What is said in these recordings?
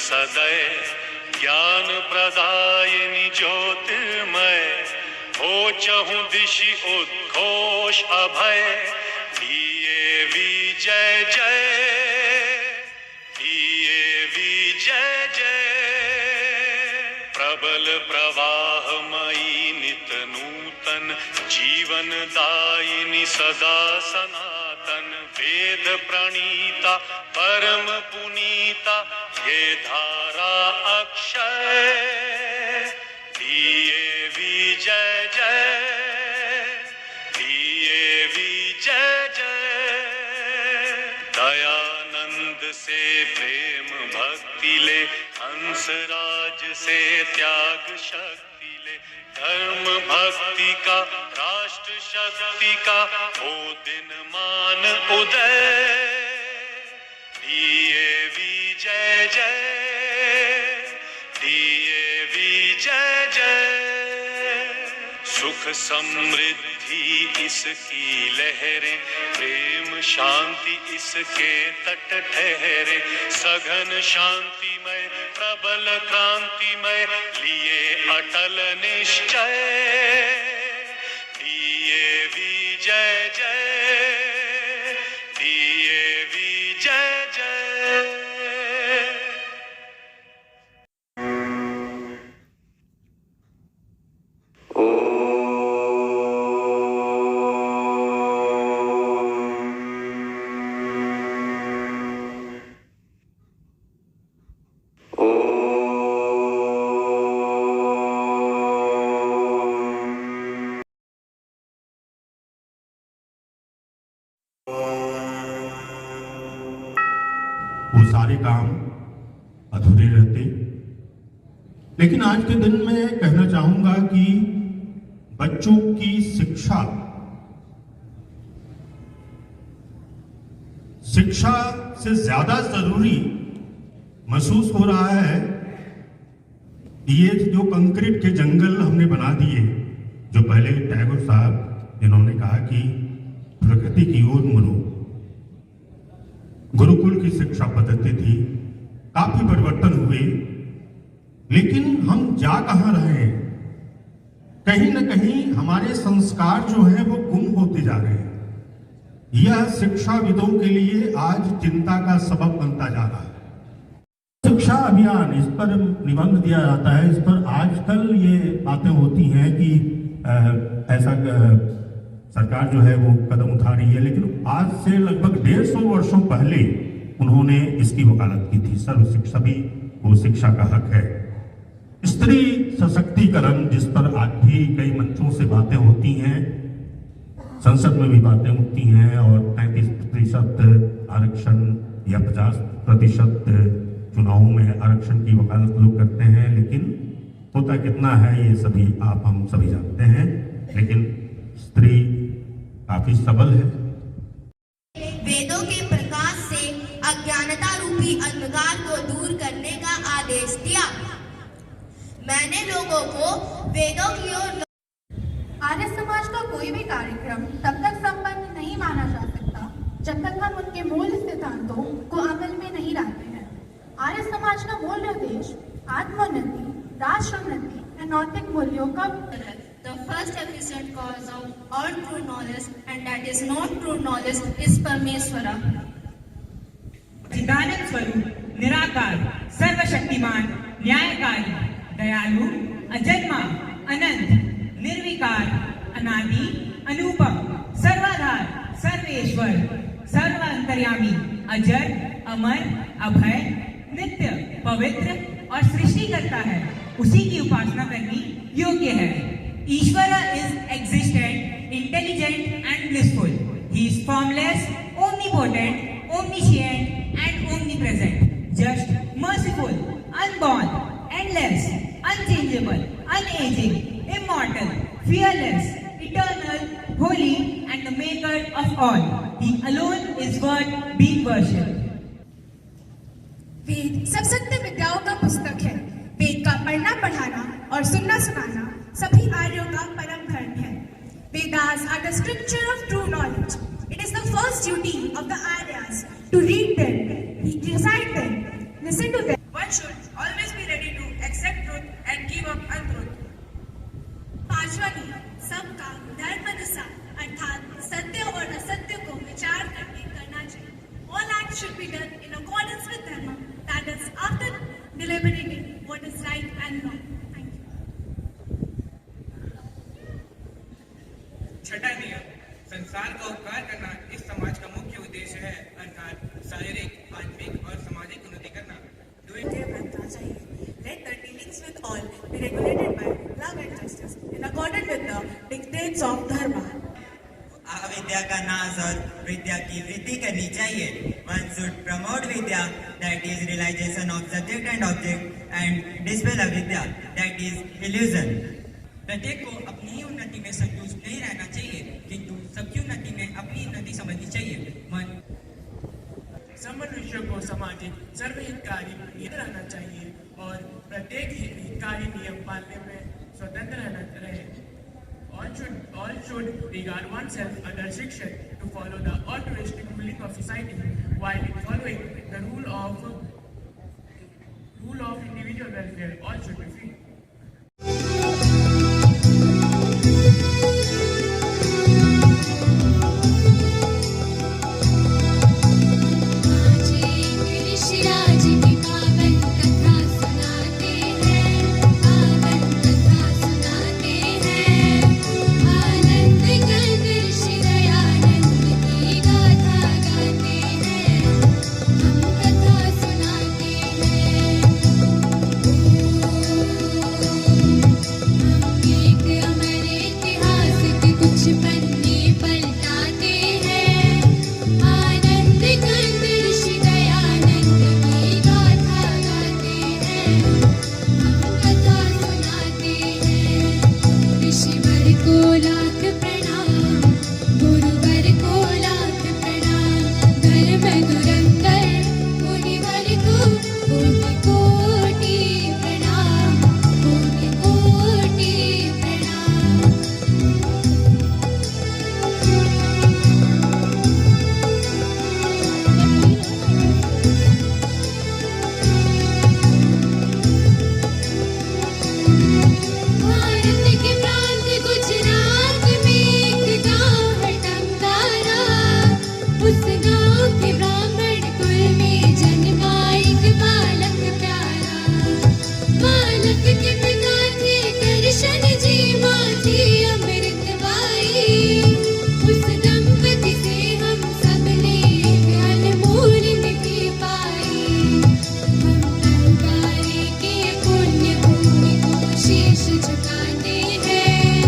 सदैव ज्ञान प्रदायिनी ज्योतिर्मय हो चहु दिशि उद्घोष अभय दिए विजय जय दिए विजय जय प्रबल प्रवाहमयी नित नूतन जीवन दायिनी सदा सनातन वेद प्रणीता परम पुनीता ये धारा अक्षय दिए विजय जय दिए विजय जय दयानंद से प्रेम भक्ति ले हंसराज से त्याग शक्ति ले धर्म भक्ति का राष्ट्र शक्ति का हो दिन मान उदय दिए विजय जय दिए विजय जय सुख समृद्धि इसकी लहरें प्रेम शांति इसके तट ठहरे सघन शांतिमय प्रबल क्रांतिमय लिए अटल निश्चय दिए विजय जय दिए विजय जय वो सारे काम अधूरे रहते। लेकिन आज के दिन में कहना चाहूंगा कि बच्चों की शिक्षा से ज्यादा जरूरी महसूस हो रहा है। ये जो कंक्रीट के जंगल हमने बना दिए, जो पहले टैगोर साहब जिन्होंने कहा कि प्रकृति की ओर मुड़ो, गुरुकुल की शिक्षा पद्धति थी, काफी परिवर्तन हुए, लेकिन हम जा कहां रहे हैं? कहीं न कहीं हमारे संस्कार जो हैं वो गुम होते जा रहे हैं। यह शिक्षाविदों के लिए आज चिंता का सबब बनता जा रहा है। शिक्षा अभियान, इस पर निबंध दिया जाता है, इस पर आजकल ये बातें होती हैं कि ऐसा सरकार जो है वो कदम उठा रही है, लेकिन आज से लगभग 150 वर्षों पहले उन्होंने इसकी वकालत की थी। सर्व शिक्षा भी वो शिक्षा का हक है। स्त्री सशक्तिकरण, जिस पर आज भी कई मंचों से बातें होती हैं, संसद में भी बातें होती हैं, और 33% आरक्षण या 50% चुनावों में आरक्षण की वकालत लोग करते हैं, लेकिन होता कितना है ये सभी हम सभी जानते हैं। लेकिन स्त्री काफी सबल है। वेदों के प्रकाश से अज्ञानता रूपी अंधकार को दूर करने का आदेश दिया। मैंने लोगों को वेदों की ओर। आर्य समाज का कोई भी कार्यक्रम तब तक संपन्न नहीं माना जा सकता जब तक हम उनके मूल सिद्धांतों को अमल में नहीं लाते हैं। आर्य समाज का मूल निर्देश आत्मोन्नति, राष्ट्रोन्नति और नैतिक मूल्यों का The first efficient cause of all true knowledge, and that is not true knowledge, is Parmeshwara. चिदानंद स्वरूप, निराकार, सर्वशक्तिमान, न्यायकारी, दयालु, अजन्मा, अनंत, निर्विकार, अनादि, अनुपम, सर्वाधार, सर्वेश्वर, सर्वांतर्यामी, अजर, अमर, अभय, नित्य, पवित्र और सृष्टि करता है। उसी की उपासना करनी योग्य है। Ishvara is existent, intelligent and blissful. He is formless, omnipotent, omniscient and omnipresent. Just, merciful, unborn, endless, unchangeable, unaging, immortal, fearless, eternal, holy and the maker of all. He alone is worth being worshipped. वेद सब सत्य विद्याओं का पुस्तक है। वेद का पढ़ना पढ़ाना और सुनना सुनाना सभी आर्यों का परम धर्म है। Vedas are the scripture of true knowledge. It is the first duty of the Aryas to read them, recite them, listen to them. One should always be ready to accept truth and give up untruth. पांचवा नियम, सबका धर्म अनुसार अर्थात सत्य और असत्य को विचार करके करना चाहिए. All acts should be done in accordance with dharma, that is, after deliberating what is right and wrong. Thank you. छठा नियम, संसार का उपकार करना इस समाज का मुख्य उद्देश्य है, अर्थात शारीरिक, आत्मिक और सामाजिक उन्नति करना. बनना चाहिए. Let the dealings with all be regulated by love and justice in accordance with the dictates of dharma. अविद्या का नाश और विद्या की वृद्धि करनी चाहिए. One should promote vidya, that is realization of subject and object, and dispel avidya, that is illusion. प्रत्येक को अपनी ही उन्नति में संतुष्ट नहीं रहना चाहिए, किंतु सबकी उन्नति में अपनी उन्नति समझनी चाहिए. मनुष्य को सामाजिक सर्वहितकारी नियम रहना चाहिए और प्रत्येक हितकारी नियम पालने में स्वतंत्र रहे. All should regard oneself under Shiksha to follow the altruistic ruling of society while following the rule of individual welfare. All should be free. Rishiraj की पावन कथा सुनाते हैं, पावन कथा सुनाते हैं. आनंद कंद ऋषि दयानंद की गाथा गाते हैं, हम कथा सुनाते हैं. हम एक अमर इतिहास के कुछ पन्ने पलटाते हैं. आनंद कंद ऋषि दयानंद की गाथा गाते हैं, हम कथा सुनाते हैं. ऋषिवर को लाख प्रणाम, गुरुवर को लाख प्रणाम. धर्म धुरंधर मुनिवर को कोटि कोटि प्रणाम, कोटि कोटि प्रणाम. भारत के प्रांत गुजरात में एक गाँव है टंकारा. उस गाँव के ब्राह्मण कुल में जन्मा एक बालक प्यारा. बालक के पिता थे कृष्ण जी, माँ थी अमृतबाई. उस दंपति से हम सबने एक अनमोल निधि पाई. हम टंकारे के पुण्य भूमि को शीश झुकाते हैं.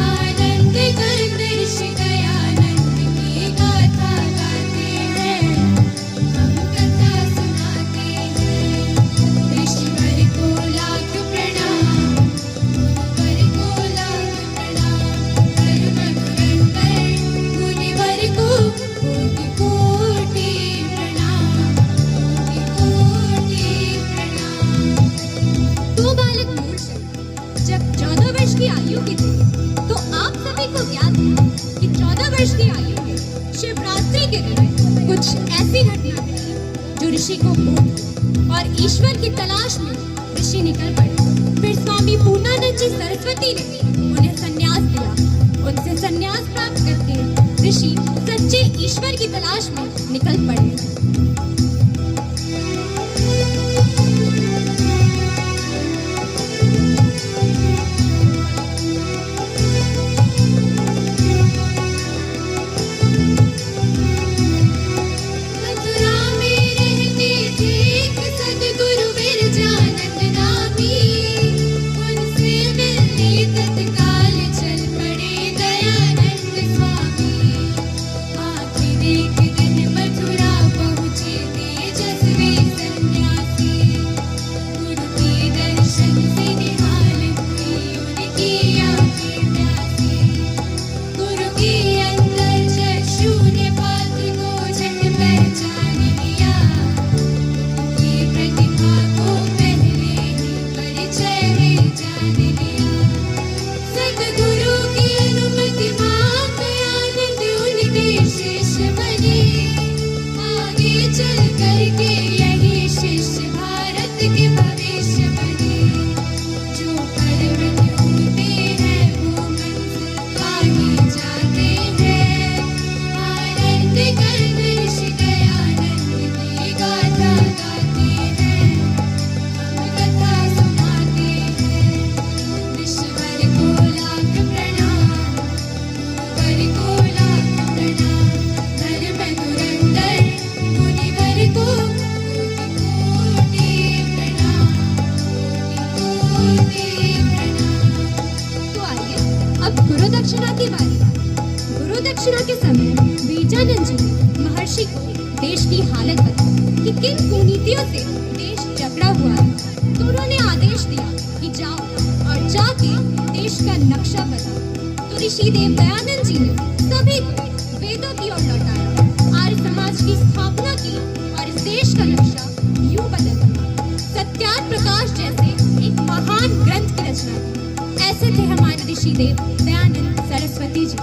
आनंद कंद ऋषि दयानंद की गाथा गाते हैं, हम कथा सुनाते हैं. ऋषिवर को लाख प्रणाम, गुरुवर को लाख प्रणाम. धर्म धुरंधर मुनिवर को कोटि कोटि प्रणाम, कोटि कोटि प्रणाम. दो बालक मूर्छित जब 14 वर्ष की आयु के थे, तो आप सभी को ज्ञात है कि 14 वर्ष की आयु में शिवरात्रि के दिन कुछ ऐसी घटना घटी जो ऋषि को मोह और ईश्वर की तलाश में ऋषि निकल पड़े. फिर स्वामी पूर्णानंद जी सरस्वती ने उन्हें संन्यास दिया. उनसे संन्यास प्राप्त करके ऋषि सच्चे ईश्वर की तलाश में निकल पड़े. मथुरा में रहते थे एक सद्गुरु विरजानंद नामी. उनसे मिलने तत्काल चल पड़े दयानंद स्वामी. आखिर एक दिन मथुरा पहुँचे होते प्रणाम। तो आइए अब गुरु दक्षिणा की बारी। गुरु दक्षिणा के समय बीजानंद जी ने महर्षि को देश की हालत बताई कि किन कुनीतियों से देश जकड़ा हुआ है। तो उन्होंने आदेश दिया कि जाओ और जाके देश का नक्शा बनाओ। तो ऋषि देव दयानंद जी ने सभी को वेदों की ओर लौटाया, आर्य समाज की स्थापना की और इस देश का नक्शा यूं बदल दिया। सत्यार्थ प्रकाश जैसे एक महान ग्रंथ की रचना की। ऐसे थे हमारे ऋषि देव दयानंद सरस्वती जी।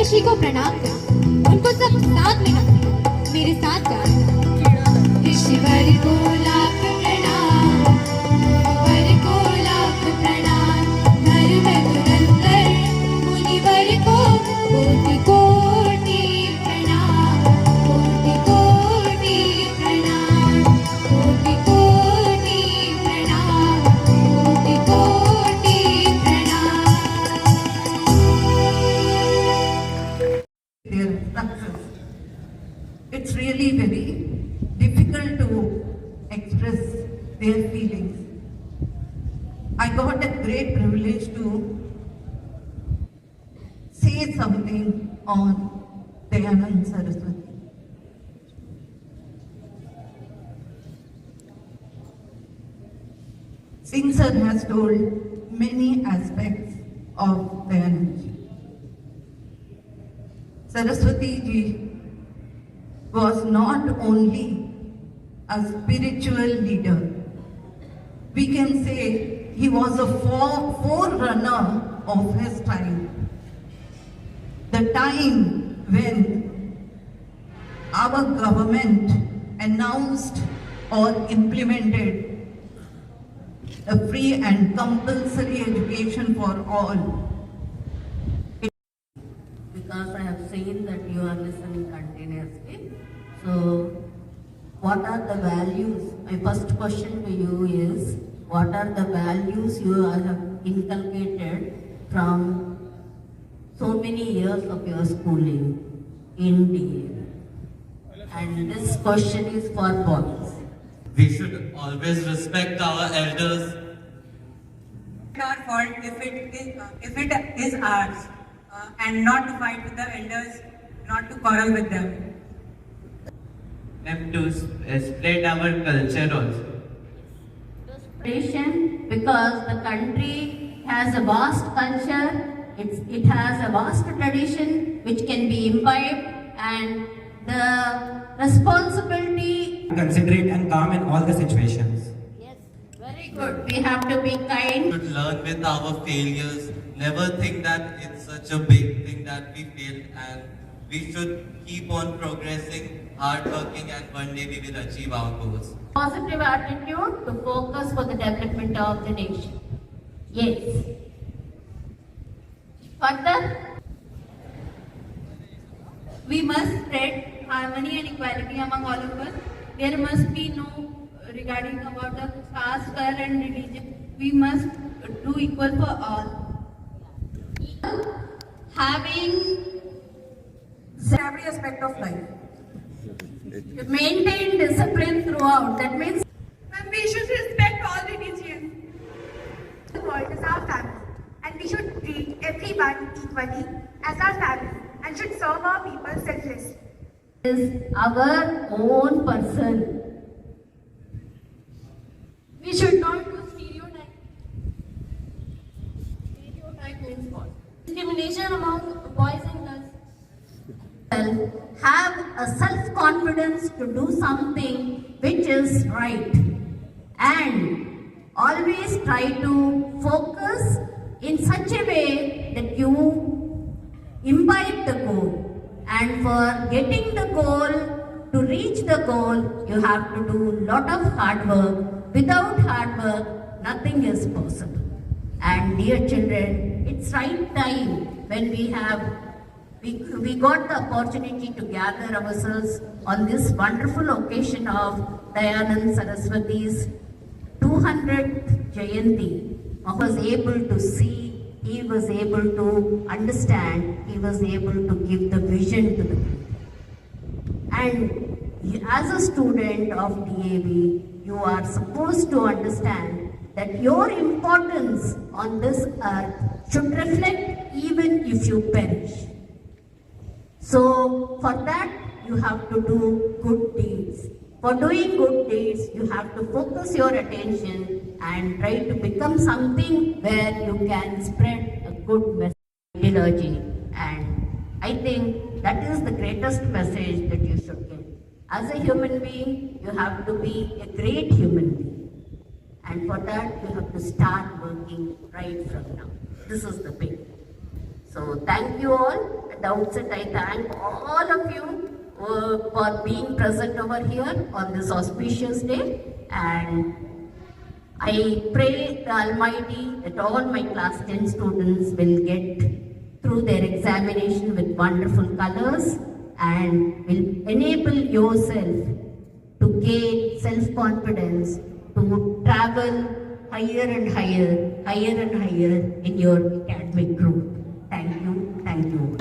ऋषि को प्रणाम करें, उनको सब साथ में रखें। मेरे साथ गाएं। ऋषिवर को लाख प्रणाम, वर को लाख प्रणाम, धर्म धुरंधर मुनिवर को कोटि कोटि प्रणाम, कोटि कोटि प्रणाम, कोटि कोटि प्रणाम, कोटि कोटि प्रणाम। Their success. It's really very difficult to express their feelings. I got a great privilege to say something on Dayanand Saraswati. Singh sir has told many aspects of Dayanand ji. Saraswati ji was not only a spiritual leader. We can say he was a forerunner of his time. The time when our government announced or implemented the free and compulsory education for all. Because I have seen that you are listening continuously. So, what are the values? My first question to you is, what are the values you have inculcated from so many years of your schooling in DA? And this question is for boys. We should always respect our elders. Our fault if it is ours. And not to fight with the elders, not to quarrel with them. Them to spread our culture also. Tradition, because the country has a vast culture, it has a vast tradition which can be imbibed, and the responsibility. Considerate and calm in all the situations. Yes, very good. We have to be kind. We should learn with our failures. Never think that it's such a big thing that we failed, and we should keep on progressing, hard working, and one day we will achieve our goals. Positive attitude to focus for the development of the nation. Yes. Further, we must spread harmony and equality among all of us. There must be no regarding about the caste, color and religion. We must do equal for all. Having every aspect of life. maintained discipline throughout. That means We should respect all religions. The world is our family, and we should treat everyone equally as our family and should serve our people selflessly. Is our own person. we should not do stereotype. Stereotype means what? Discrimination among boys and girls. Have a self-confidence to do something which is right, and always try to focus in such a way that you imbibe the goal, and for getting the goal, to reach the goal, you have to do a lot of hard work. Without hard work, nothing is possible. And dear children, it's right time when we got the opportunity to gather ourselves on this wonderful occasion of Dayanand Saraswati's 200th Jayanti. I was able to see, he was able to understand, he was able to give the vision to the people. And as a student of DAV, you are supposed to understand that your importance on this earth should reflect even if you perish. So for that, you have to do good deeds. For doing good deeds, you have to focus your attention and try to become something where you can spread a good message, ideology. And I think that is the greatest message that you should get. As a human being, you have to be a great human being. And for that, you have to start working right from now. This is the big. So thank you all. At the outset, I thank all of you for being present over here on this auspicious day. And I pray the Almighty that all my class 10 students will get through their examination with wonderful colors and will enable yourself to gain self-confidence to travel higher and higher in your academic growth. Thank you. Thank you.